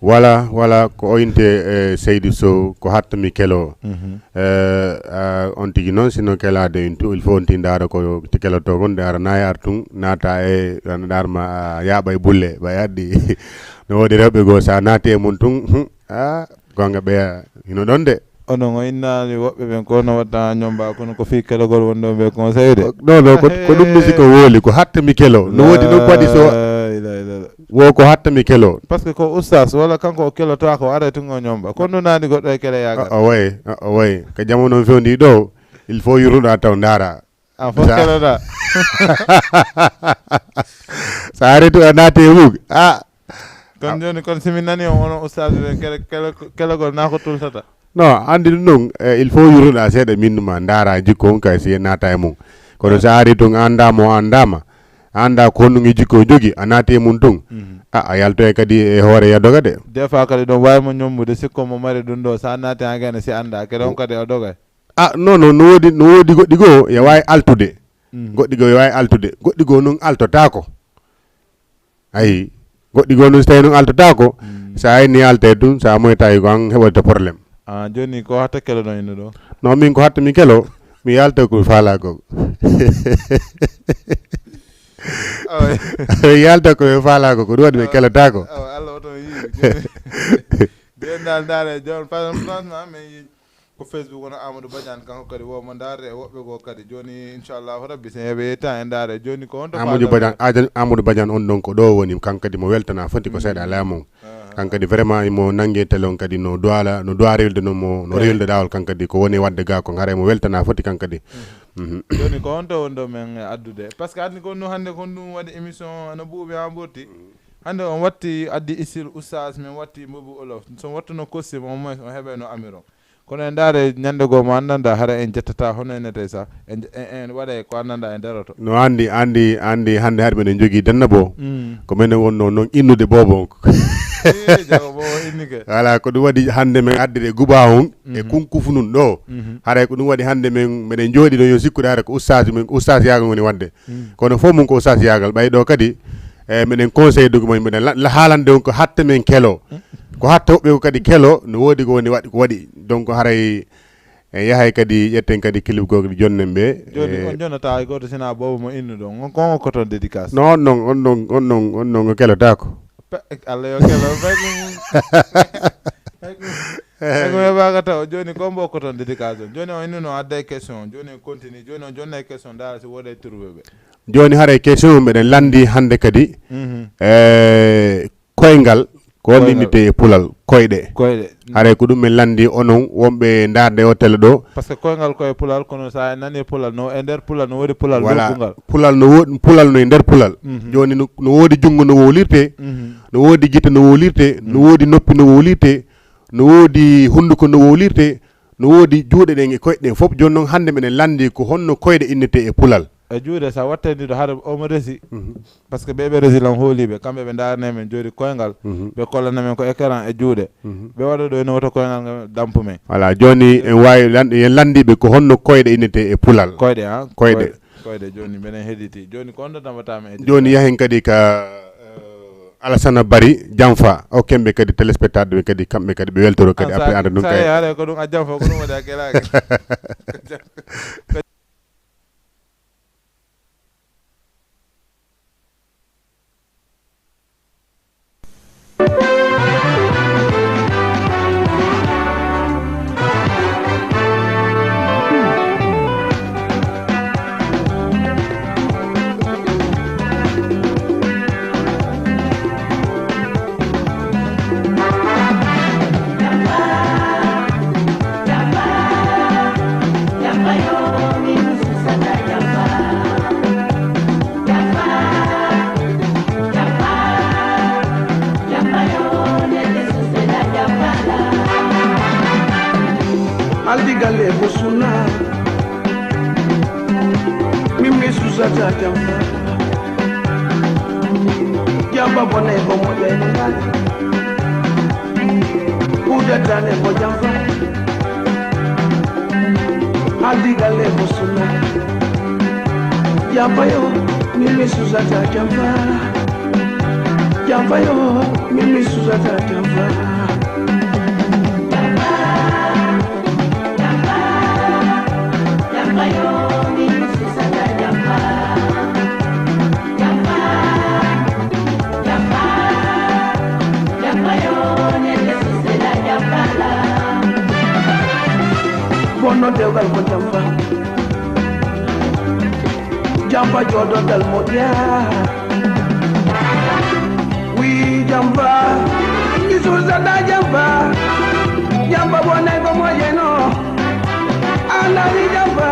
Voilà ko oynte Seydou Sow ko hattami kelo on tigi noon sino kelade intu il faut on tindara ko ti keloto gon dara nayar tun nata e darma yaɓa e bulle ba yaddi no wodi rewɓe go sa naati e mun tun gonga ɓe hino ɗon de onon o innani woɓɓe ɓen ko no wadda ñomba kono ko fi kelogol wonɗon ɓe conseil de non ko ɗum misi ko wooli ko hattami kelo no wodi no waɗi so wo ko hattami kelo par ce que ko oustas walla kanko o keloto ko arrêté ngo ñomba kono nani goɗɗo e kele yagal o way ko jamono fewndi ɗo il faut yuruɗa taw ndara an fof keloɗa sa arrêté a naati e mug kono joni kono simi nani on onon oustas ɓen kelogol na ko tultata non andi ɗum ɗon il faut yuruɗa seeɗa minnuma ndara jikko on kay si naata e mum kono sa ari tun andama o andama anda ko honɗum e jikko jogi a naati e mum tun a yalto e kadi e hoore yaddoga de des fois kadi ɗon wawimo ñommude sikko mo mari ɗum ɗo sa naati ha gene si anda kadi on kadi o dogay non no wodi goɗɗi goo e wawi altude goɗɗi goo e wawi altude goɗɗi goo noon altotako ayi goɗɗi goo noon so tawi noon altotako sa ayni alte tun sa moytawi ko an heɓoyta probléme joni ko hatta kelo ɗon inno ɗo non min ko hatta mi kelo mi yalta ko faala ko yalta ko faala ko ɗum waɗi ɓe kelata ko Allah oto yi joni dal dare jon franchement mais ko Facebook wono Amadou Badiane kanko kadi womo darde e woɓɓe go kadi joni inchallahu rabbi so heeɓe temps e daare joni ko honto Amadou Badiane on ɗon ko ɗo woni kanko kadi mo weltana foti ko seeɗa laamon kanko kadi vraiment mo nangue telon kadi no doa rewde no rewde dawol kanko kadi ko woni wadde ga ko haare mo weltana foti kanko kadi joni ko honto wonɗo men addude par ce que andi ko no hande ko ɗum waɗi émission no ɓuuɓi ha ɓurti hande on watti addi istil oustas min watti mbobu olof so wattuno costume au moins on heeɓe no amiron kono en daare ñande goo mo anndanɗa hara en jettata hono enete sa en waɗa ko anndanɗa en daroto no andi hande haade meɗen jogui denna bo ko minen wonno noon innude bobo jago bo innike voilà ko ɗum waɗi hande men addire guba on e kunkufunun ɗo haɗa ko ɗum waɗi hande men meɗen jooɗi ɗo yo sikkude hara ko oustas yagal woni wadde kono fof mum ko oustas yagal ɓayɗo kadi meɗen conseil dugo meɗen haalande on ko hatta men kelo ko hatta hoɓɓe ko kadi kelo no woodi ko woni waɗi ko waɗi donc haray yahay kadi ƴetten kadi clip go kadi jonnen ɓe joni on jonata hay goto sina bobo mo innu ɗon on kon ko toon dédicace non on non ko kelotako Allah yo kelo eko heɓaka taw joni ko mbo ko toon dédicace on joni on innuno adda e question joni continue joni on jonna e question dara si woɗe trouvé ɓe joni haray question meɗen landi hande kadi koyngal ko linnite e pulal koyɗe haray ko ɗum min landi onon wonɓe darde o tele ɗo par ce que koyngal koye pulal kono sa nani pulal no e nder pulal no woodi pulal voilà pulal no woodi pulal no e nder pulal joni no woodi jungo no wolirte no woodi gite no wolirte no woodi noppi no wolirte no woodi hunduko no wolirte no woodi juuɗe ɗen e koyɗe ɗen fof joni noon hande meɗen landi ko honno koyɗe innete e pulal e juuɗe sa wattandiɗo haɗa omo resi par ce que ɓeɓe résilan hooliɓe kamɓe ɓe darne men joni koyngal ɓe kollana men ko écran e juuɗe ɓe waɗa ɗo ene wota koyngal ngal dampu men voilà joni en wawi en landiɓe ko honno koyɗe innete e pulal koyɗe koyɗe joni mbiɗen heeɗiti joni ko honno dambatama e joni yahen kadi ka Alassane Bari Jamfa o kemɓe kadi téléspectateur ɓe kadi kamɓe kadi ɓe weltoro kadi après anda ɗum kay haare ko ɗum a Jamfa ko ɗum waɗi a kelaki aldigale ko sunna mimmi susata jamba jamba bone ko mo be ngal kudatane ko jamba aldigale ko sunna jamba yo mimmi susata jamba Jamfa yo, Mimi Susata Jamfa. Jamfa yo, Mimi Susata Jamfa. Jamfa yo, Nete Susela Jamfa la. Bono Degal ko Jamfa. Jamfa jodo dal modia. We Jamfa, Mimi Susata Jamfa. Jamfa bone ko mojeno. Anari Jamfa.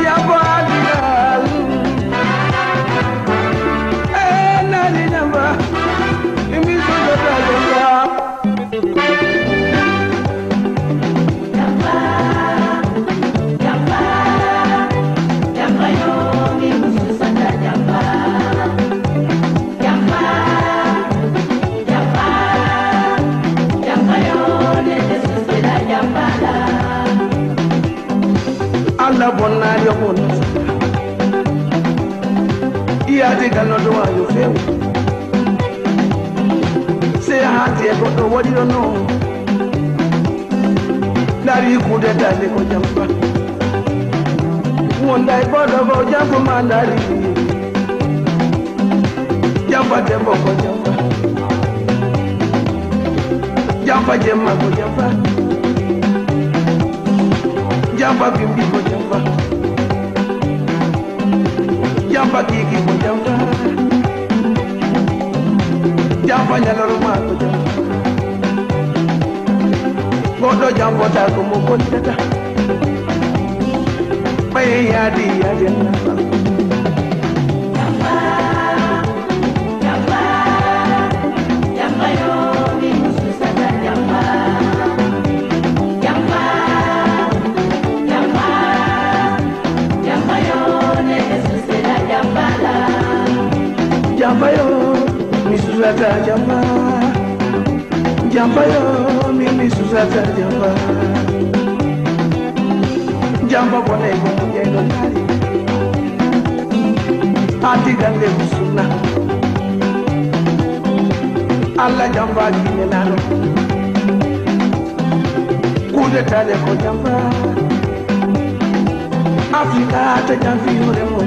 Jamfa digal. Nari Jamfa. Mimi Susata Jamfa. Jamfa yo, Mimi Susata Jamfa. Jamfa yo, Nete Susela Jamfa la. Allah bonna yo bonna. Iya de gano do ayo feu. Se hati e go wodi do no. Dari ku de dale ko Jamfa. Wonda e bodo go Jamfa mandari. Jamfa dembo ko Jamfa. Jamfa jemma ko Jamfa. Jamfa bimbi ko Jamfa. Jamfa kiki ko Jamfa. Jamfa nyaloruma ko Jamfa. Godo Jamfa ta ko mo ko tata. Baye yadi na. Jamfa yo, Mimi Susata Jamfa. Jamfa yo, Nete Susela Jamfa la. Jamfa yo, Mimi Susata Jamfa. Jamfa yo, Mimi Susata Jamfa. Jamfa bone ko mojeno nari. Ati gande musuna. Allah Jamfa kine nano. Kude tale ko Jamfa. Afrika ta Jamfi hore mo.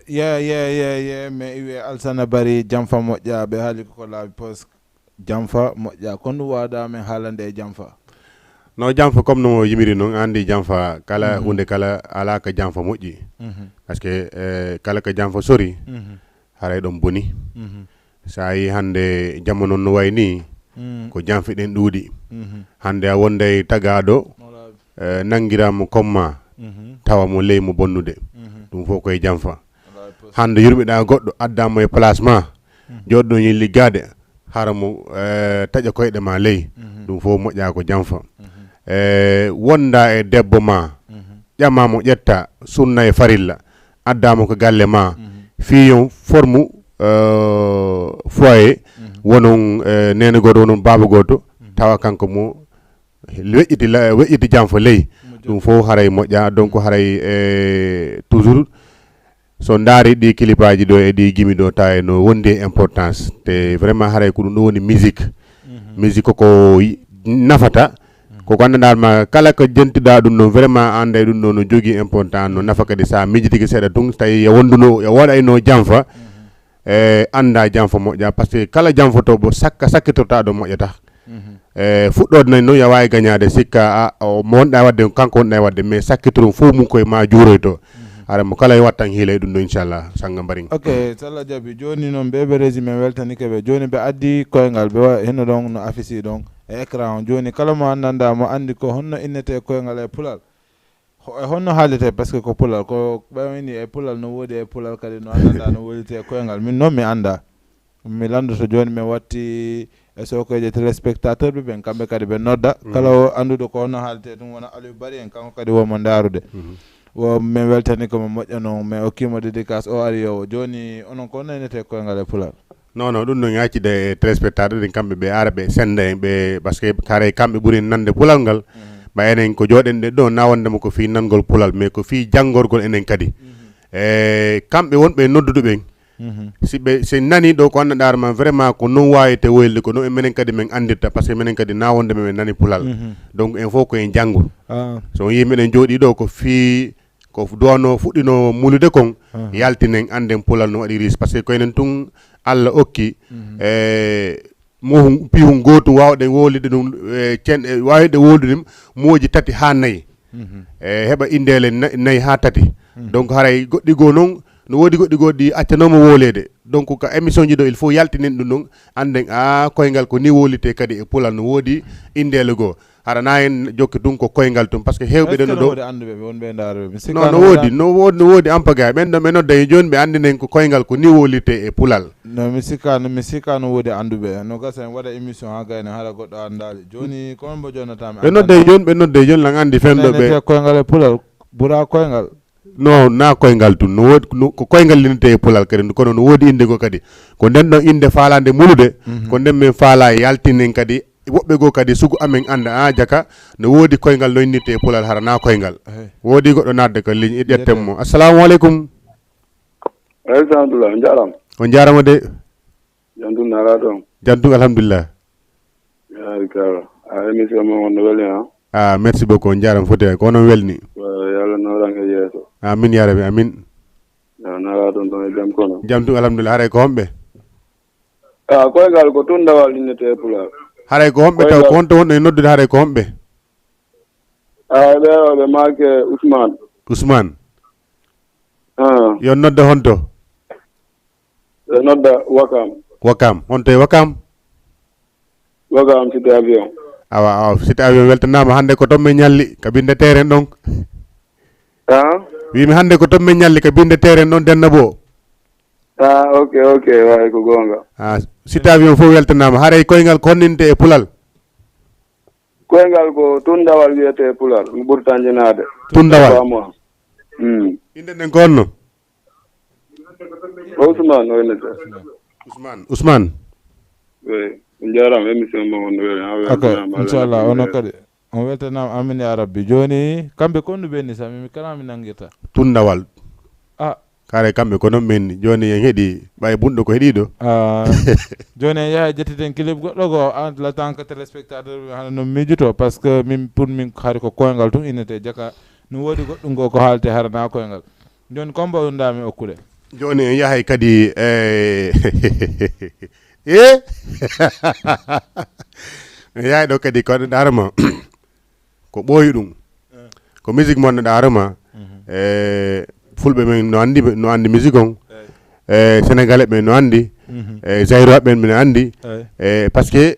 Yeah, mais iwe alsana bari Jamfa moƴƴa ɓe haali ko laabi pos Jamfa moƴƴa kono waɗa men haalande Jamfa. No Jamfa comme no yimiri noon andi Jamfa kala hunde kala ala ka Jamfa moƴƴi par ce que kala ka Jamfa sori haray ɗon boni sa yi hande jamma noon no way ni ko Jamfe ɗen ɗuuɗi hande a wonday tagaɗo nangiramo komma tawa mo ley mo bonnude ɗum fof koye Jamfa hande yurɓeɗa goɗɗo addamo e place ma joɗɗo ñi liggade hara mo taƴa koyɗe ma ley ɗum fof moƴƴa ko Jamfa wonda e debbo ma ƴama mo ƴetta sunna e farilla addamo ko galle ma fiyon formu foyer wonon nene goto wonon baba goto tawa kanko mo weƴƴiti Jamfa ley ɗum fof haray moƴƴa donc haray toujours so ndaari ɗi clipaji ɗo e ɗi gimi ɗo tawa no wondi importance te vraiment haray ko ɗum ɗo woni musique musique koko nafata koko anndanama kala ko jentiɗa ɗum ɗon vraiment anda ɗum ɗo no jogui important no nafa kadi sa mijitiki seeɗa tun tawi wonduno waɗayno Jamfa anda Jamfa moƴƴa par ce que kala Jamfoto bo sakkitortaɗo moƴƴata fuɗɗode nani noon ya wawi gagnade sikka mo wonɗa wadde kanko wonɗa wadde mais sakkitorum fof mum koye ma juuroyto ara mo kala wattan hiilay ɗum ɗo inchallah sanga mbari ok salla jaabi joni noon ɓe résumé weltanike ɓe joni ɓe addi koyngal ɓe henno ɗon no affici ɗon e écran on joni kala mo andanda mo andi ko honno innete koyngal e pulal e honno haalete par ce que ko pulal ko ɓewini e pulal no woodi e pulal kadi no andanda no wollite koyngal min noon mi anda mi landoto joni mi watti e sokoje téléspectateur ɓe ɓen kamɓe kadi ɓe nodda kala o anduɗo ko honno haalete ɗum wona Aliou Bari en kanko kadi womo ndarude wo min weltani komo moƴƴa noon mais okkimo dédicace o ari o joni onon ko nenete koyngal e pulal non ɗum no ñaccide e téléspectateur ɗin kamɓe ɓe ara ɓe senda en ɓe par ce que kare kamɓe ɓuuri nande pulal ngal ba enen ko joɗen ɗe ɗo na wondema ko fi nangol pulal mais ko fi janngorgol enen kadi kamɓe wonɓe nodduɗo ɓen siɓe se nani ɗo ko annaɗa ma vraiment ko non wawite woyde ko non minen kadi min andirta par ce que minen kadi na wonde men nani pulal donc en fof koyen janggo so yi miɗen jooɗi ɗo ko fi ko duwano fuɗɗino mulude kon yaltinen anden pulal no waɗi ris par ce que koyenen tun Allah okki mo pihum gotum wawɗen wolide ɗum cen wawde woldude ɗum moji tati ha nayyi heɓa indele nayyi ha tati donc haray goɗɗi goo noon no woodi goɗɗi goɗɗi accanomo wolede donc ko émission ji ɗo il faut yaltinen ɗum ɗon anden koyngal ko ni wolite kadi e pulal no woodi indele goo hara na en jokki ɗum ko koyngal tum par ce que hewɓe ɗen ɗo no woodi ampaga ɓen ɗo ɓe nodda e joni ɓe andinen ko koyngal ko ni wolite e pulal mi sikka no woodi anduɓe no gasa en waɗa émission ha gayne haɗa goɗɗo andali joni kono mbo jonatami ɓe nodda e joni lan andi fenɗo ɓe koyngal e pulal ɓuura koyngal no na koyngal tun no woodi ko koyngal linete e pulal kadi kono no woodi inde go kadi ko nden ɗon inde faalande mulude ko nden min faala yaltinen kadi woɓɓe goo kadi sugu amen anda jaka no woodi koyngal no innirte e pulal hara na koyngal woodi goɗɗo nadde ko ligne ƴetten mo assalamu aleykum alhamdulillah jaram on jarama de jantu nara ɗon jantu alhamdulillah yaari kara émission mo wonno weli merci beaucoup on jarama foti ko onon welni yalla norange yeeso amin ya rabbi amin nara ɗon ɗon e jam kono jamtu alhamdulillah haray ko homɓe koyngal ko tundawal innete e pulal haray ko homɓe taw ko honto wonɗo e noddude haray ko homɓe ɓe maake Ousmane yo nodda honto ɓe nodda Wakam honto e Wakam cité avion awa cité avion weltanama hande ko tomme ñalli ka binde teren ɗon wimi hande ko tomme ñalli ka binde teren ɗon denna bo ok way ko gonga cité avion fof weltanama haray koyngal ko honninte e pulal koyngal ko tundawal wiyete e pulal mi ɓurta jinade tundawal inde nden ko honno Ousmane oynete Ousmane oui jaram émission mo wonno weli ok inchallah ono kadi on weltanama amin ya rabbi joni kamɓe konnuɓe ni sami mi kala mi nangirta tundawal kare kamɓe ko noon menni joni en heeɗi ɓay bunɗo ko heeɗiɗo joni en yaha jettiten clip goɗɗo go le temps que téléspectateur hana no miijuto par ce que min pour min haari ko koyngal tun innete jaka no woodi goɗɗum go ko haalte harana koyngal joni combo undami okkude joni en yahay kadi en yahay ɗo kadi ko ɗarama ko ɓooyi ɗum ko musique mon ɗarama fulɓe men no andi musique on sénégalais ɓe no andi zayro ɓen mine andi par ce que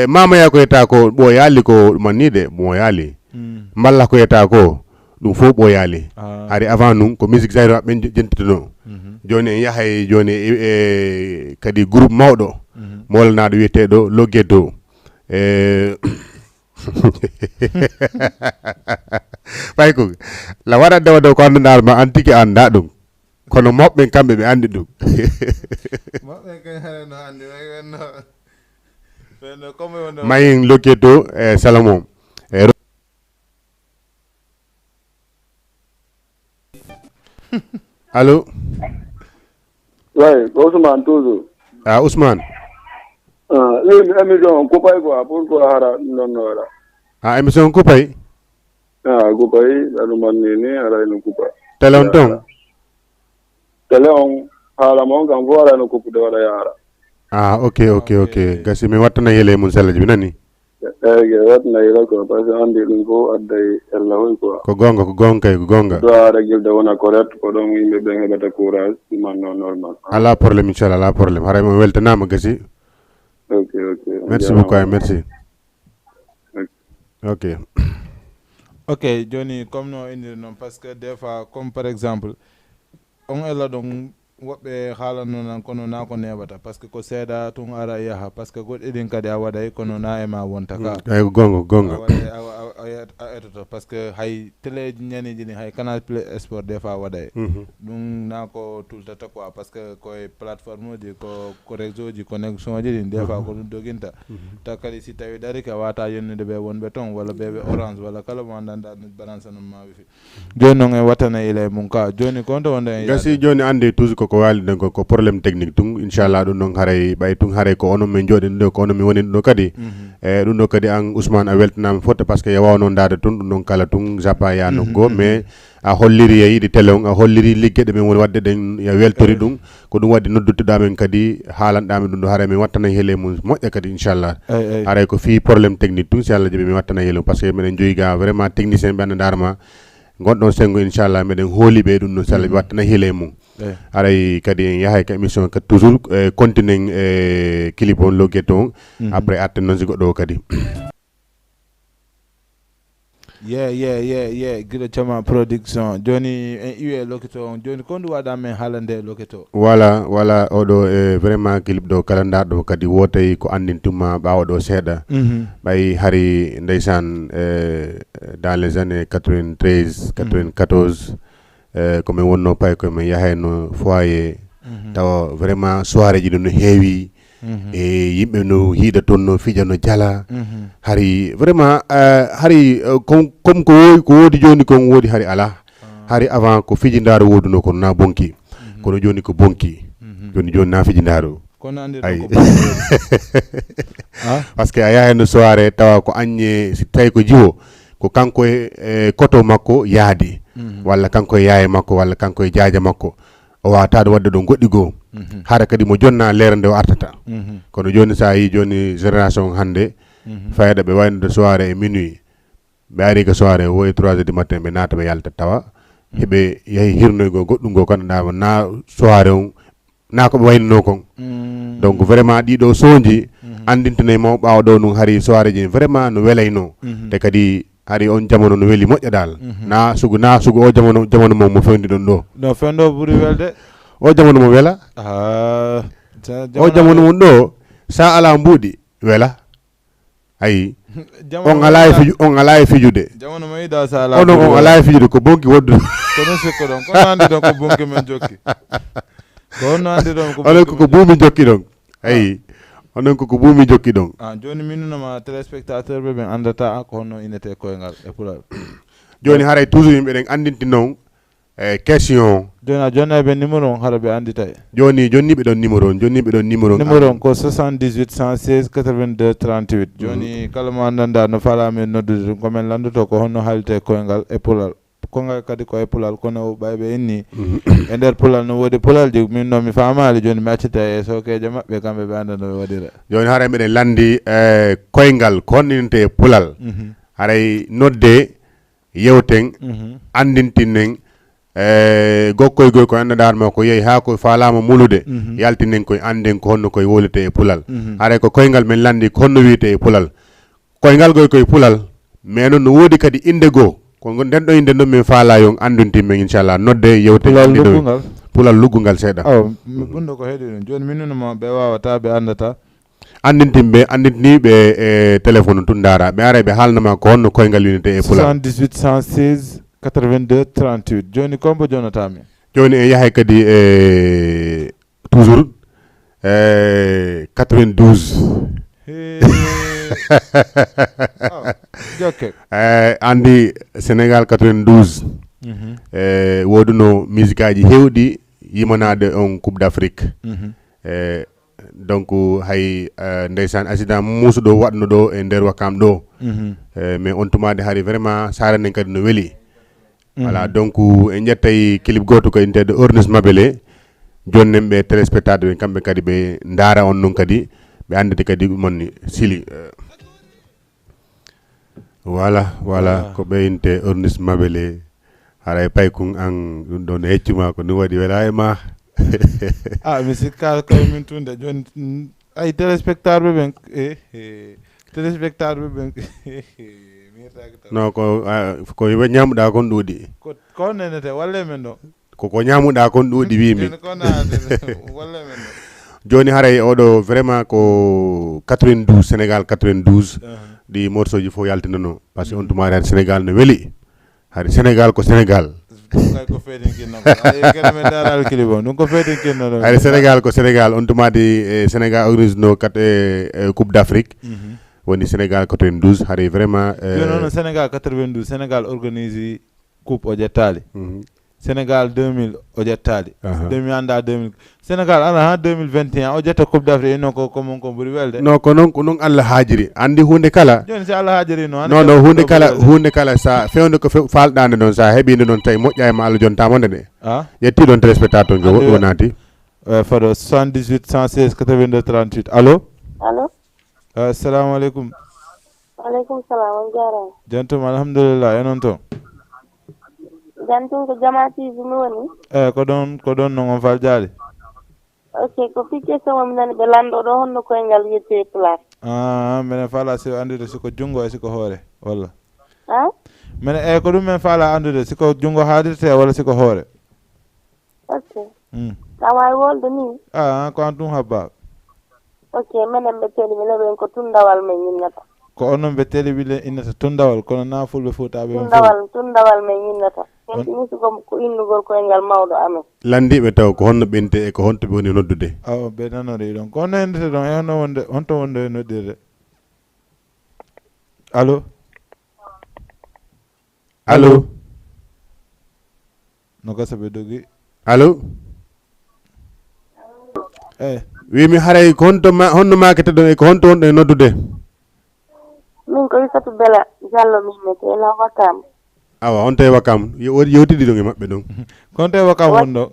mamaya ko yetta ko ɓooyali ko ɗumannide ɓooyali mballa ko yetta ko ɗum fof ɓooyali ari avant num ko musique zayro ɓen jentitono joni en yahay joni kadi groupe mawɗo molanaɗo wiyeteɗo Loggedo ɓay ko la waɗa dewa dow ko annduɗa ma an tigi anda ɗum kono moɓɓe kamɓe ɓe andi ɗum mayin Loggedo Salomon allo oui Ousmane toujours Ousmane émission kupay quoi pourquoi hara non wala émission kupay kupay aɗum mannini arayno kupa télé on ton télé on haala mon kam fo arayno kuppude waɗa yaara ok gasi min wattana yele mum sellaji mi nani eyyi wattana yela quoi par ce que andi ɗum fof adday ella hoy quoi ko gonga do a régilde wona correct ko ɗon yimɓe ɓen heɓata courage manno normal ala probléme inchallah ala probléme haray mo weltanama gasi ok merci beaucoup merci ok joni comme no indiri noon par ce que des fois comme par exemple on ella ɗon woɓɓe haalanno nan kono na ko neɓata par ce que ko seeɗa tun ara yaha par ce que goɗɗi ɗin kadi a waɗay kono na e ma wonta ka ay gonga a etoto par ce que hay télé ñaniji ni hay canal play sport des fois waɗay ɗum na ko tultata quoi par ce que koye plateforme uji ko réseau ji connexion ji ɗin des fois ko ɗum doginta ta kadi si tawi ɗari ka wata yennude ɓe wonɓe ton walla ɓeɓe orange walla kala mo andanɗa balance non ma wifi joni noon en wattana ila mum ka joni konto wonde en gasi joni ande toujours koko waliden ko probléme technique tun inchallah ɗum noon haray ɓay tun haray ko onon min jooɗi ɗo ko onon min woni ɗo kadi e ɗum ɗo kadi an Ousmane a weltanama fotta par ce que ya wawno dade tun ɗum noon kala tun jappa yano go mais a holliri e yiɗi télé on a holliri liggueɗe men woni wadde ɗen ya weltori ɗum ko ɗum wadde nodduteɗamen kadi haalanɗamen ɗum ɗo haray min wattana heele mum moƴƴa kadi inchallah haray ko fi probléme technique tun si Allah jaaɓi min wattana heele par ce que minen joyi ga vraiment technicien ɓe andandarma gonɗon sengo inchallah meɗen hooli ɓe ɗum ɗon so Allah wattana hiile mum aray kadi en yahay ka émission kadi toujours continue e clip on logguette on après atten noon si goɗɗo o kadi guiɗo cama production joni en iwi loketo on joni ko ndu waɗa men haalande loketo voilà oɗo vraiment clip ɗo kala darɗo kadi wotay ko andintuma ɓawa ɗo seeɗa ɓay hari ndeysan dans les années 93 94 komin wonno pay komin yahayno foyer tawa vraiment soirée ji ɗo no heewi e yimɓe no hiida toon no fija no jala hari vraiment hari comme ko woodi joni kon woodi hari ala hari avant ko fijindaro woduno kono na bonki kono joni ko bonki joni na fijindaro ay parce que a yahay no soirée tawa ko agne si tawi ko jiwo ko kanko e koto makko yaadi walla kanko e yaye makko walla kanko e jaaja makko o wawata ɗo wadde ɗo goɗɗi goo hara kadi mo jonna lere nde o artata kono joni sa yi joni génération hande fayda ɓe wayno de soirée e minuit ɓe ari ko soirée wo e 3 heures du matin ɓe naata ɓe yalta tawa heɓe yahi hirnoygo goɗɗum go ganduɗama na soirée on na koɓe waynano kon donc vraiment ɗiɗo soji andintanayi maw ɓawa ɗo num hari soirée ji vraiment no welayno te kadi hari on jamono no weeli moƴƴa dal na sugu o jamono mo fewndi ɗon ɗo no fendo ɓuuri welde o jamono mo wela o jamono mon ɗo sa ala mbuuɗi wela ayi on ala e fijude jamono mo yiɗa sa ala on ala e fijude ko bonki woddu kono sikko ɗon kono andi ɗon ko bonki men jokki kono andi ɗon onon koko buumi jokki ɗon ayi onon koko buumi jokki ɗon joni minnunoma téléspectateur ɓe ɓen andata ko honno inete koyngal e pulal joni haray toujours yimɓe ɗen andinti noon question joni eɓe numéro on hara ɓe anditay joni ɓe ɗon numéro on ko 78 116 82 38 joni kala mo andanda no falami noddude ɗum komin landuto ko honno haalite koyngal e pulal kongal kadi ko e pulal kono ɓayɓe inni e nder pulal no woodi pulal ji min noon mi famali joni mi accita e sokeje maɓɓe kamɓe ɓe anda no ɓe waɗira joni haray mbiɗen landi koyngal ko honnininte pulal haray nodde yewten andintinen gokkoygoy ko andandarma ko yeehi ha ko falama mulude yaltinen koye anden ko honno koye wolite e pulal haray ko koyngal men landi ko honno wiyete e pulal koyngal goy koye pulal mais noon no woodi kadi inde goo ko nden ɗo inde ɗon min faala yon anduntimmen inchallah nodde yewte pulal luggungal seeɗa ɓunɗo ko heeɗi ɗum joni minnunoma ɓe wawata ɓe andata andintimɓe andintiniɓe e téléphone tun dara ɓe ara ɓe haalnama ko honno koyngal winete e pulal 78 116 82 38 joni kombo jonatami joni e yahay kadi e toujours 92 jokke andi Sénégal 92 woduno musique aji hewɗi yimanade on coupe d'Afrique donc hay ndeysan accident musuɗo waɗno ɗo e nder Wakam ɗo mais on tumade hari vraiment sara nden kadi no weeli voilà donc en ƴettay clip goto ko intede Ornus Mabele jonnen ɓe téléspectateur ɓe kamɓe kadi ɓe ndaara on noon kadi ɓe andete kadi ɗumonni sili voilà ko ɓeyinte Ornus Mabele haray paykun an ɗum ɗon heccuma ko ɗum waɗi wela e ma mi sikka koye min tunde joni ay téléspectateur ɓe ɓen non ko ñamɗa kon ɗuuɗi ko nenete walle men ɗo koko ñamuɗa kon ɗuuɗi wimi joni ko naade walla men joni haray oɗo vraiment ko 92 Sénégal 92 ɗi morceau ji fof yaltinano par ce que on tumari hade Sénégal no weeli hade Sénégal ko Sénégal kay ko feetin kinno ko ay kene men daral kilibo ɗum ko feetin kinno ɗo hade Sénégal ko Sénégal on tumadi Sénégal organise no kat Coupe d'Afrique woni Sénégal 92 hade vraiment joni ono Sénégal 92 Sénégal organise coupe o ƴettali Sénégal 2000 o ƴettali 2000 anda 2000 Sénégal ana ha 2021 o ƴetta coupe d'Afrique non ko mon ko ɓuuri welde non ko non Allah haajiri andi hunde kala joni si Allah haajiri non non hunde kala sa fewde ko falɗande noon sa heɓide noon tawi moƴƴa e ma Allah jontamonde de yetti ɗon téléspectateur jo woɗɗo wonati faɗo 78 116 82 38 allo assalamu aleykum aleykum salam on jarama jantum alhamdulillah enon toon jantum ko Jama TV mi woni ko ɗon non on fal jaali ok ko fikke somo mi nani ɓe lanɗo ɗo honno koyngal yette place minen faala si andude siko junngo e siko hoore walla minen ko ɗum men faala andude siko junngo haalirte walla siko hoore ok kam wawi wolde ni ko an ɗum habba ok minen ɓe teli mi leɓen ko tundawal men yinnata ko onon ɓe teli wile innata tundawal kono na fulɓe fuutaɓe tundawal men yinnata ɓentini ko innugol koyngal mawɗo amen landiɓe taw ko honno ɓente e ko honto ɓe woni noddude awa ɓe nanore ɗon ko honno endete ɗon e honto wonde e noddirde allo no gasa ɓe dogi allo wimi haray ko honno makete ɗon e ko honto wonɗo e noddude min ko Isatou Bella Diallo minnete ela Wakam awa on tawi Wakam yewtidi ɗon e maɓɓe ɗon kon tawi Wakam wonɗo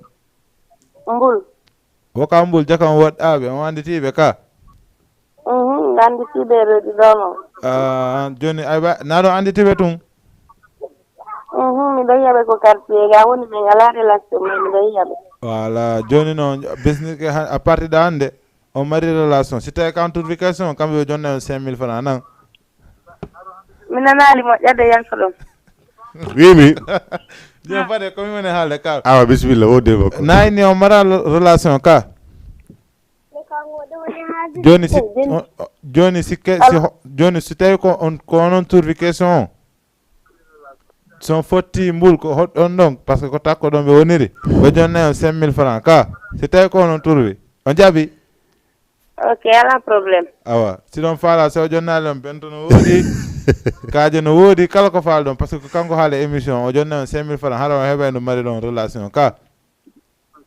Mbul Wakam Mbul jakam woɗɗaɓe on anditiɓe ka anditiɓe reedi ɗon o joni naɗo anditiɓe tun miɗo yiyaɓe ko quartier ga woni min ala relation mais miɗo yiyaɓe voilà joni noon business ke a partir de hande on mari relation si tawi quantification kamɓe ɓe jonna on 5000 francs nan mi nanali moƴƴade yanko ɗon wimi joni faade komi woni haalde ka awa bisimilla wodde makko nayni on mara relation ka joni si tawi ko onon tourfication o son fotti mbul ko hoɗɗon ɗon par ce que ko takko ɗon ɓe woniri ɓe jonnayi on 5000 francs ka si tawi ko onon turwi on jaaɓi ok ala probléme awa si ɗon faala so jonnali on bento no woodi kaaje no woodi kala ko faala ɗon par ce que ko kanko haala émission o jonnayi on 5000 francs hara o heɓay no mari ɗon relation ka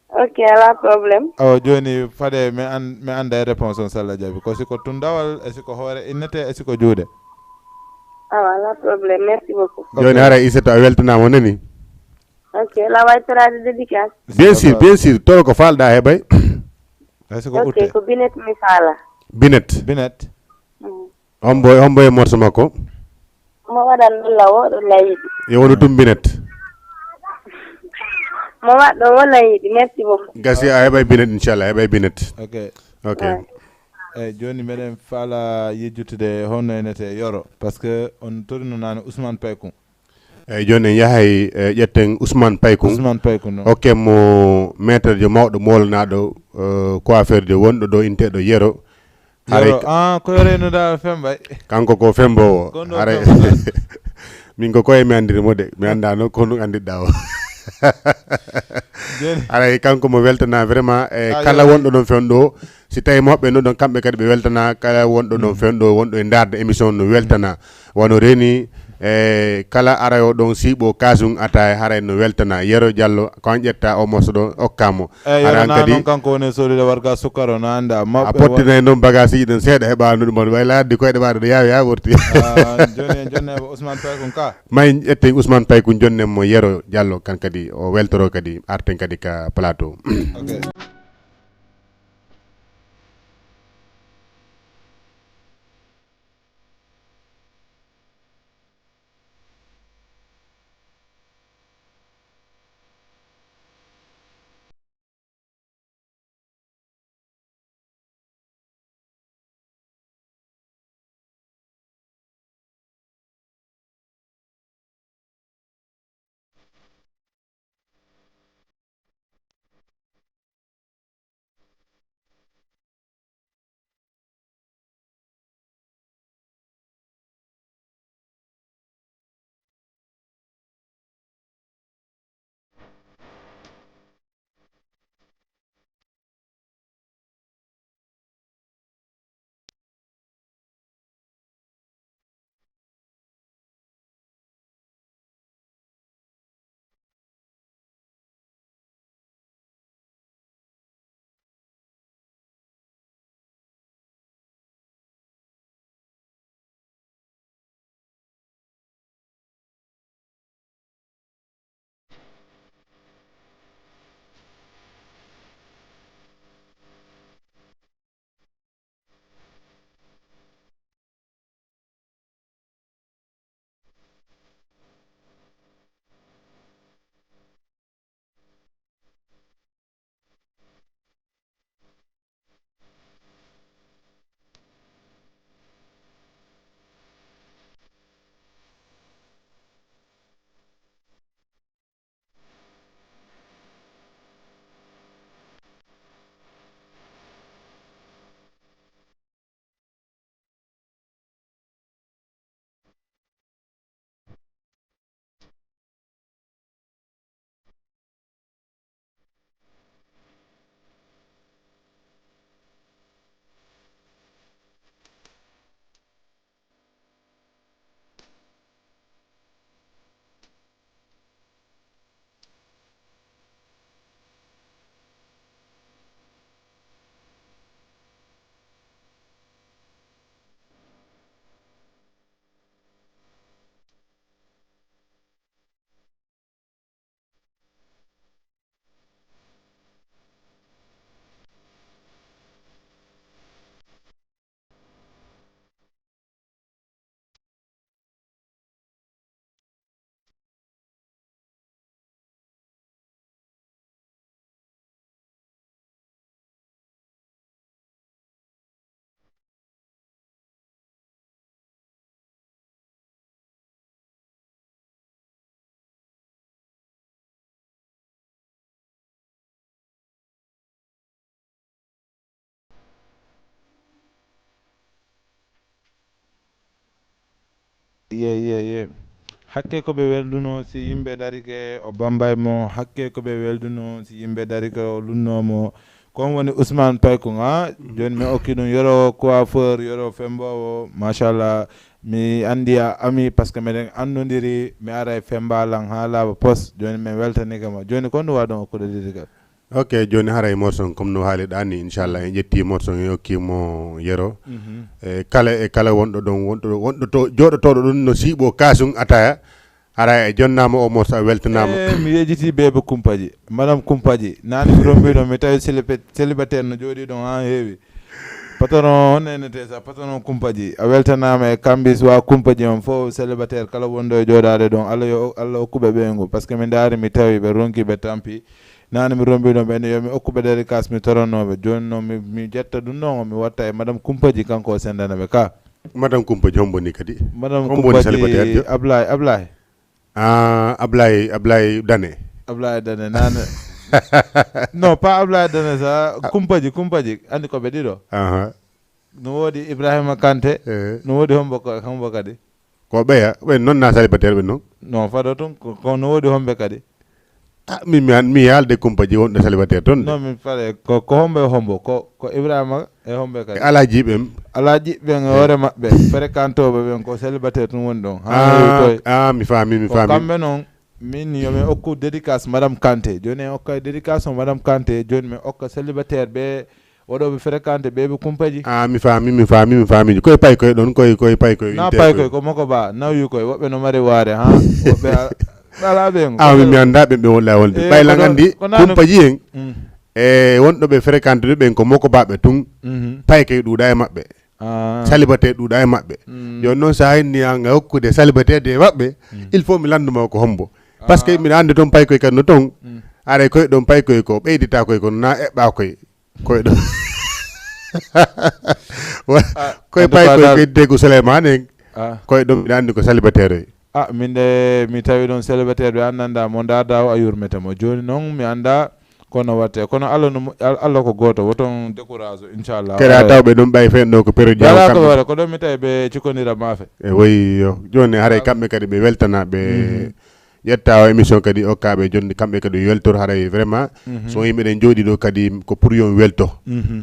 ok ala probléme awa joni faade mi anda e réponse on sallah jaabi ko siko tundawal e siko hoore innete e siko juuɗe awa ala probléme merci beaucoup joni hara Isatou a weltanama nani ok la waytorade dédicace bien sûr toro ko falɗa heɓay ok ko Binet mi faala Binet hombo e morso makko mo waɗan ɗo lawo ɗo layiɗi e wonu tum Binet mo waɗɗo wo layiɗi merci beaucoup gasi a heɓay Binet inchallah heɓay Binet ok eyyi joni meɗen faala yejjutude honno enete yoro par ce que on torino nane Ousmane Paykoum eyyi joni en yahay ƴetten Ousmane Paykoum hokke mo maître jo mawɗo molanaɗo coiffeur de wonɗo ɗo inteɗo Yero ko yorenoɗa Fembay kanko ko Fembo o haray min ko koye mi andirimo de mi anda noon ko ɗum andiɗɗa o haray kanko mo weltana vraiment e kala wonɗo ɗon fewno ɗo si tawi moɓɓe no ɗon kamɓe kadi ɓe weltana kala wonɗo ɗon fewno wonɗo e darde émission no weltana wono reni e kala arayo ɗon siiɓo kasum ata haray no weltana Yero Diallo ko an ƴetta o morso ɗo hokkamo aran kadi non kanko woni sodude warga sukkaro no anda mabɓe a pottinay noon bagage ji ɗon seeɗa heɓano ɗum on way ladde koyɗe maɗa ɗo yawi ha worti joni Ousmane Paykoum ka may ƴetten Ousmane Paykoum jonnen mo Yero Diallo kan kadi o weltoro kadi arten kadi ka plateau ye hakke ko ɓe welduno si yimɓe darike o bambay mo hakke ko ɓe welduno si yimɓe darike o lunnomo kon woni Ousmane Payko joni mi okki ɗum yoro coiffeur yoro fembowo machallah mi andi a ami par ce que miɗen andodiri mi ara e fembalan ha laaɓa poste joni min weltanikama joni kon ɗum waɗon okkude dirigal ok joni haray morson comme no haaliɗa ni inchallah en ƴetti morson e hokkimo yero e kala wonɗo ɗon to joɗotoɗo ɗum no siiɓo kasum ataya ara e jonnama o morso a weltanama mi yejiti bebe kumpaji madame kumpaji nani mi rombiɗon mi tawi célibataire no jooɗi ɗon ha heewi patron honenete sa patron kumpaji a weltanama e kambis wa kumpaji on fof célibataire kala wonɗo e jooɗade ɗon allah hokkuɓe ɓeygu par ce que mi daari mi tawi ɓe ronki ɓe tampi nane mi rombiɗon ɓenne yomi hokkuɓe dédicace mi toronnoɓe joni noon mi jetta ɗum ɗon mi watta e madame kumpaji kanko o sendanaɓe ka madame kumpaji homboni kadi madame kumpaji Ablaye Ablaye Dane nane non pas Ablaye Dane sa kumpaji andi ko ɓe ɗiɗo no woodi Ibrahima Kanté no woodi hombo kadi ko ɓeya ɓe noon na célibataire ɓe noon non faɗo tun ko no woodi hombe kadi mi yaalde kumpaji wonɗo célibataire toon non min faɗe ko hombo ko Ibrahima e hombe kadi ala jiɓem e hoore maɓɓe fréquentoɓe ɓen ko célibataire tun woni ɗon mi faami kamɓe noon min yomi okku dédicace madame Kanté joni en okka dédicace o madame Kanté joni mi okka célibataire ɓe waɗoɓe fréquenté ɓeɓe kumpaji mi faami koye paykoye ɗon koye paykoye na paykoye ko moko ba nawyi koye woɓɓe no mari waare ha woɓɓe ala ɓen mi anda ɓen ɓe wolla wolde ɓayla gandi kumpaji en e wonɗoɓe fréquenté ɗo ɓen ko moko baɓe tun paykoye ɗuuɗa e maɓɓe célibataire ɗuuɗa e maɓɓe joni noon sa haynianga hokkude célibataire de maɓɓe il faut mi landuma ko hombo par ce que mbiɗa andi toon paykoye kadi no toon aray koye ɗon paykoye ko ɓeydita koye kono na eɓɓa koye ɗon koye paykoye ɓeydite ko Souleymane en koye ɗon mbiɗa andi ko célibataire oy min de mi tawi ɗon célibataire ɓe annanda mo darda o a yurmete mo joni noon mi anda kono watte kono Allah ko goto woton décourage inchallah kera tawɓe ɗum ɓay fen ɗo ko période ala ko wara ko ɗon mi tawi ɓe cikonira maafe woyi yo joni haray kamɓe kadi ɓe weltana ɓe ƴetta o émission kadi hokkaɓe joni kamɓe kadi weltor haray vraiment so yimɓe ɗen jooɗi ɗo kadi ko pour yon welto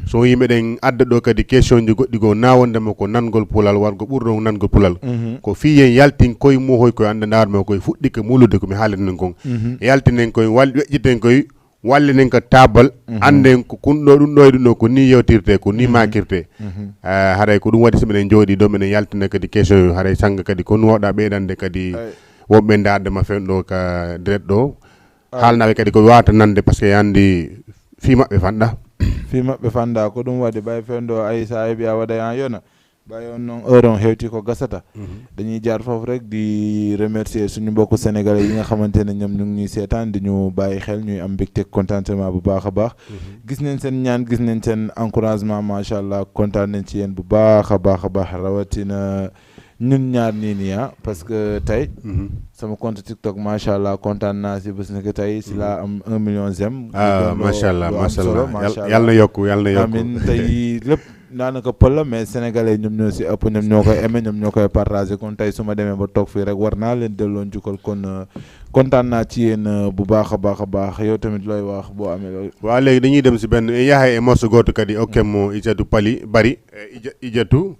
so yimɓe ɗen adda ɗo kadi question ji goɗɗi go nawondema ko nangol pulal wargo ɓurɗo nangol pulal ko fiyen yaltin koye muhoy koye anda darma koye fuɗɗi ko mulude komi haalinen kon yaltinen koye weƴƴiten koye wallinen ko tabal anden ko kunɗo ɗum ɗo e ɗum ɗo ko ni yewtirte ko ni makirte haray ko ɗum waɗi so minen jooɗi ɗo minen yaltina kadi question haray sanga kadi ko nuwoɗa ɓeydande kadi wonɓe dardema fen ɗo ka direct ɗo haalnaɓe kadi ko wawata nande par ce que yandi fi maɓɓe fanɗa ko ɗum waɗi ɓay fen ɗo ay sa heeɓi a waɗa an yona ɓay on noon heure on hewti ko gasata dañuy jaar foofu rek di remercier suñu mbokku sénégalais yi nga xamante ne ñoom ñu ngi ñuy seetaan di ñu bàyyi xel ñuy am mbégte contentement bu baax a baax gis nañ seen ñaan gis nañ seen encouragement macha allah kontaan nañ ci yéen bu baax a baax rawatina ñun ñaar nii parce que tey sama compte TikTok macha allah kontaan naa si bés que tey si laa am 1 million j'aime macha allah yàlla na yokku amiin tey lépp daanaka pël la mais sénégalais ñoom ñoo si ëpp ñoom ñoo koy aimé ñoom ñoo koy partagé kon tey su ma demee ba toog fii rek war naa leen delloo njukkal kon kontaan naa ci yéen bu baax a baax yow tamit looy wax boo amee loolu. waaw léegi dañuy dem si benn yahay e morso gooto kadi okke mo Isatou Pali bari Ijatou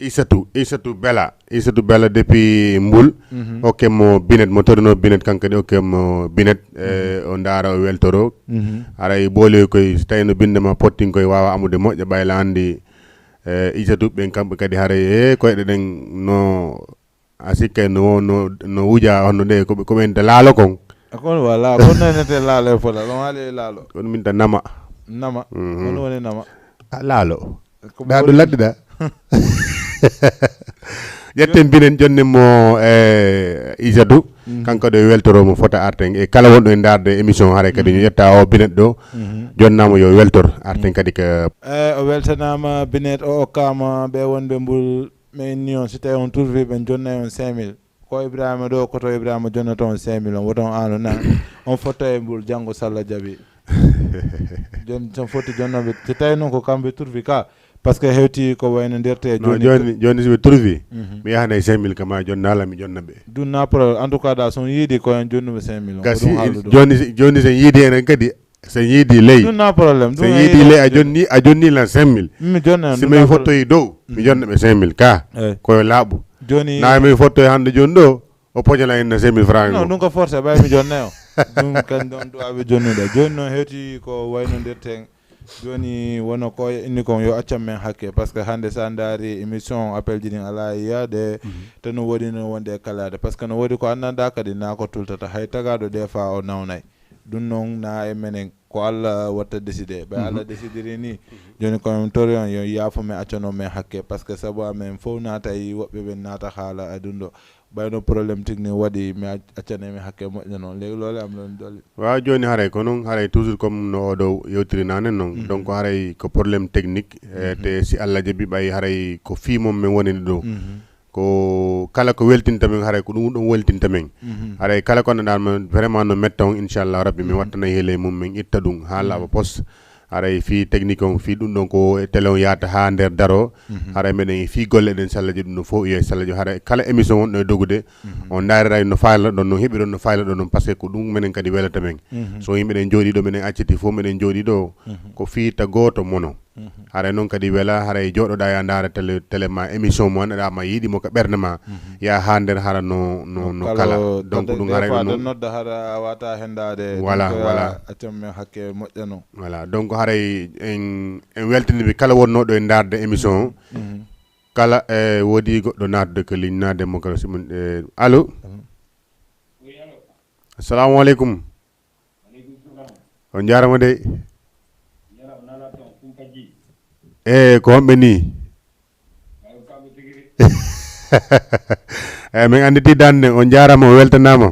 Isatou Bella depuis Mbul okke mo Binet mo torino Binet kanko kadi okke mo Binet o ndaara o weltoro aray boole koye so tawi no bindema pottin koye wawa amude moƴƴo ɓayla andi Isatou ɓen kamɓe kadi haray koyɗe ɗen no a sikkay no wuja honno ɗe koɓen de laalo kon kono wala kono nenete laalo e fola ɗon haali laalo kono min ta nama kono woni nama laalo ɗa ɗo ladde ɗa ƴetten binen jonne mo Isatou kanko ɗo weltoromo fota arten e kala wonɗo e darde émission haray kadi ñu ƴetta o Binet ɗo jonnama yo weltor arten kadi ko o weltanama Binet o okkama ɓe wonɓe Mbul mais nion so tawi on turvi ɓe jonna on 5000 ko Ibrahima ɗo koto Ibrahima jonnata on 5000 on woton ano na on fotta e Mbul janggo sallah jaaɓi joni son foti jonnoɓe so tawi noon ko kamɓe turvi ka parce que hewti ko wayno nderte no joni so ɓe trouvi mi yahana 5000 kama joni naala mi jonna ɓe ɗum na pro en tout cas da son yiidi ko en jonnuɓe 5000 gasi joni sen yiidi enen kadi sen yiidi ley ɗum na probléme sen yiidi ley a jonni lan 5000 mi jonna si mi fottoyi dow mi jonna ɓe 5000 ka koye laaɓu joni na mi fottoyi hande joni ɗo o poñala en 5000 francs non ɗum ko forcé ɓay mi jonnayo ɗum kan ɗon duwaɓe jonnude joni noon hewti ko waynondirten joni wono ko inni kon yo accam men hakke par ce que hande sa daari émission appel ji ɗin ala yiyade to no woɗi no wonde kalade par ce que no woodi ko annanda kadi na ko tultata hay tagaɗo des fois o nawnay ɗum noon na e menen ko Allah watta décidé ɓe Allah décideri ni joni komin tori on yo yaafume accano men hakke par ce que sabu amen fof naata e woɓɓe ɓe naata haala adun ɗo ɓayno probléme technique waɗi mi accanemi hakke moƴƴa noon leydi loole am lon dolli waaw joni haray ko noon haray toujours comme no oɗo yewtiri nane noon donc haray ko probléme technique te si Allah jaaɓi ɓay haray ko fiimom men wonini ɗo ko kala ko weltinta men haray ko ɗum ɗon weltinta men haray kala ko andanɗa vraiment no metta on inchallah rabbi min wattanayi heele mum min itta ɗum ha laaɓa pos haray fi technique on fi ɗum ɗon ko télé on yahata ha nder daro haray meɗen fi golle ɗen sallaji ɗum no fof wiye sallaji haray kala émission wonɗo e dogude on daariray no fayla ɗon no heeɓi ɗon no fayla ɗon par ce que ko ɗum menen kadi welata men so yimɓe ɗen jooɗi ɗo menen acciti fof meɗen jooɗi ɗo ko fiita goto mono haray noon kadi wela haray jooɗoɗa ya daara télé ma émission mo anɗa ma yiiɗimo ko ɓerde ma ya ha nder hara no kala donc ɗum haray ɗum nodda hara wata hendade voilà accam men hakke moƴƴa noon voilà donc haray en weltiniɓe kala wonnoɗo e darde émission o kala woodi goɗɗo natde ko ligne na démocratie mum allo assalamu aleykum on jarama de ko homɓe ni min anditi dande on jarama o weltanama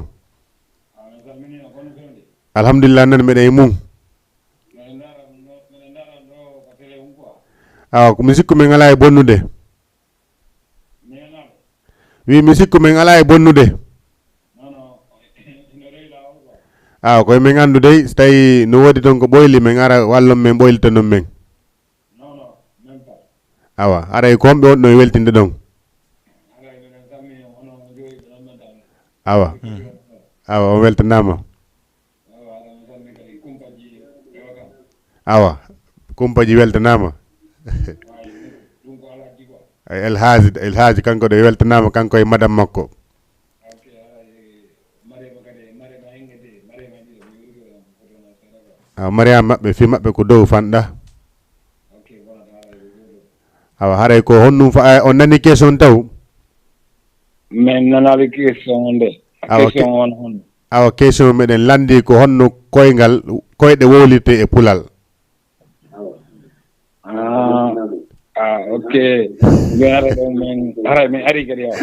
alhamdulillah nan meɗen e mum awa ko mi sikku min ala e bonnude wi mi sikku min ala e bonnude awa koye min andu dey so tawi no woodi toon ko ɓoyli min ara wallon men ɓoylitanon men awa aray ko homɓe wonɗo e weltinde ɗon awa awa on weltanama awa kumpaji weltanama elhaji kanko ɗo weltanama kanko e madame makko mariama maɓɓe fi maɓɓe ko dow fanɗa awa haray ko honnum fa on nani question taw min nanali question nde question on hon awa question meɗen landi ko honno koyngal koyɗe wowlirte e pulal ok min ari kadi o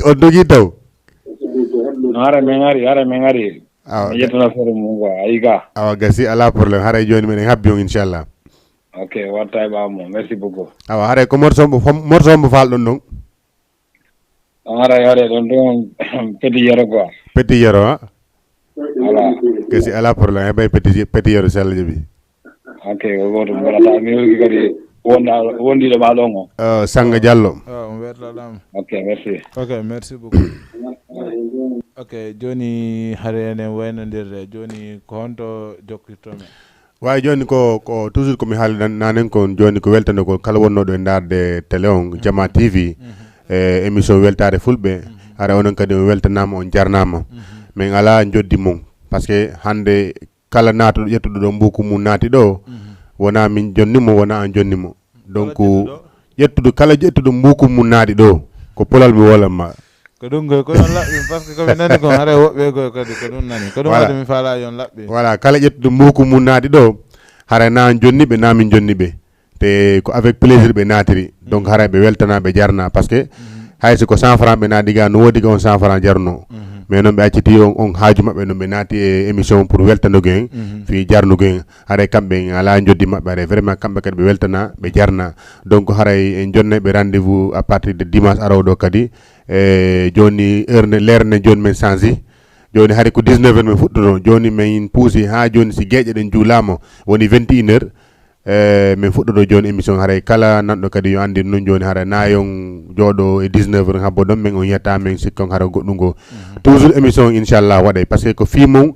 on dogi taw hara min ari awa yettana fere mum quoi ayi ga awa gasi ala probléme haray joni meɗen habbi on inchallah ok watta e ɓamo merci beaucoup awa haray ko mortombo falɗon ɗon hara ɗon ɗon petit yero quoi petit yero ha voilà gasi ala probléme heɓay petit yero so Allah jaaɓi ok goto mbaɗata mi welki kadi wondiɗo ma ɗon o Sanga Diallo on wertaɗama ok merci merci beaucoup ok joni haare enen waynodirde joni ko honto jokkirtomen wawi joni ko toujours komi haali nanen kon joni ko weltande ko kala wonnoɗo e darde télé on Jama TV émission weltare fulɓe ara onon kadi on weltanama on jarnama min ala joddi mum par ce que hande kala naatoɗo ƴettuɗo ɗo mbuku mum naati ɗo wona min jonnimo wona an jonnimo donc kala ƴettuɗo mbuku mum naati ɗo ko polal mi wolanma ko ɗum goy ko ɗon laɓɓi par ce que komi nani kon haara woɓɓe goy kadi ko ɗum nani ko ɗum waɗi mi faala yon laɓɓi voilà kala ƴettuɗo mbuku mum naati ɗo haray na an jonniɓe na min jonniɓe te ko avec plaisir ɓe naatiri donc haray ɓe weltana ɓe jarna par ce que hayso ko 100 francs ɓe naati ga no woodi ga on 100 francs jarno mais noon ɓe acciti on haaju maɓɓe noon ɓe naati e émission pour weltanogo en fi jarnugo en haray kamɓe ala joddi maɓɓe haray vraiment kamɓe kadi ɓe weltana ɓe jarna donc haray en jonneɓe rendez vous à partir de dimanche arawɗo kadi joni l'heure ne joni men changi joni haari ko 19 heures min fuɗɗoto joni min puusi ha joni si gueƴe ɗen juulama woni 21 heures min fuɗɗoɗo joni émission haray kala nanɗo kadi yo andi non joni haray nayon jooɗo e 19 heures habbo ɗon min on yetta min sikkon haray goɗɗum toujours émission inchallah waɗay par ce que ko fimon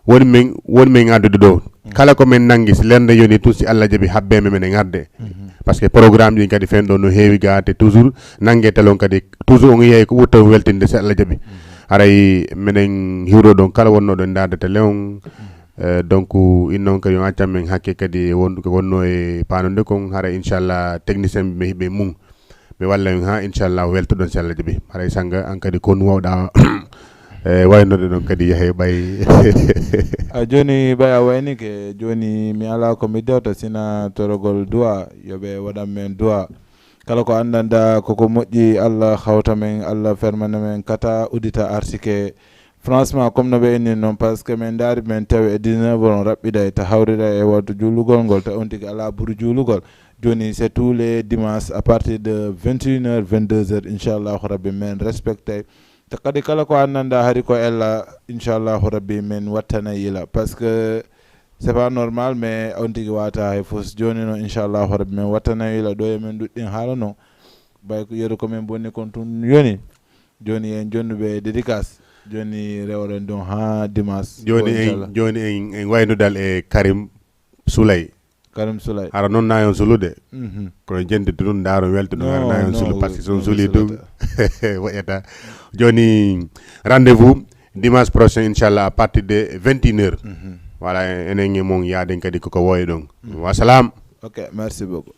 woni min addude ɗo kala ko min nangi si lerde yoni tout si Allah jaaɓi habbeme men e garde par ce que programme ɗin kadi fen ɗo no heewi ga te toujours nangue telon kadi toujours on yeey ko ɓurta weltinde si Allah jaaɓi haray minen hiwro ɗon kala wonnoɗo e darde télé on donc innon kadi on accam men hakke kadi wonno e panode kon haray inchallah technicien ɓe ɓe mum ɓe walla en ha inchallah weltoɗon si Allah jaaɓi haray sanga an kadi kon wawɗa waynode ɗon kadi yahe ɓay joni ɓay a wayni ke joni mi ala ko mi dewta sina torogol duwa yoɓe waɗan men duwa kala ko andanda koko moƴƴi Allah hawta men Allah fermana men kata udita arsike franchement comme no ɓe inni noon par ce que min daari min tawi e 19 on raɓɓiɗa ta hawrira e wadde juulugol ngol ta on tigi ala ɓuuri juulugol joni c'est tous les dimanches à partir de 21h 22h inchallahu rabbi min respecté te kadi kala ko annanda hari ko ella inchallahu rabbi min wattana yila par ce que c'est pas normal mais on tigi wata hay fos joni noon inchallahu rabbi min wattana yila ɗo e min ɗuɗɗin haala no bay ko yeru komin bonni kon tun yoni joni en jonnuɓe dédicace joni rewren ɗon ha dimanche joni en waynudal e Karim Soulay hara noon nayon sulude kono jendide ɗum daaro welto ɗum hara nayon sulu par ce que son suuli ɗum waƴata joni rendez-vous dimanche prochain inchallah à partir de 21h voilà enen e mon yaaden kadi koko woyi ɗon wassalam. Ok, merci beaucoup.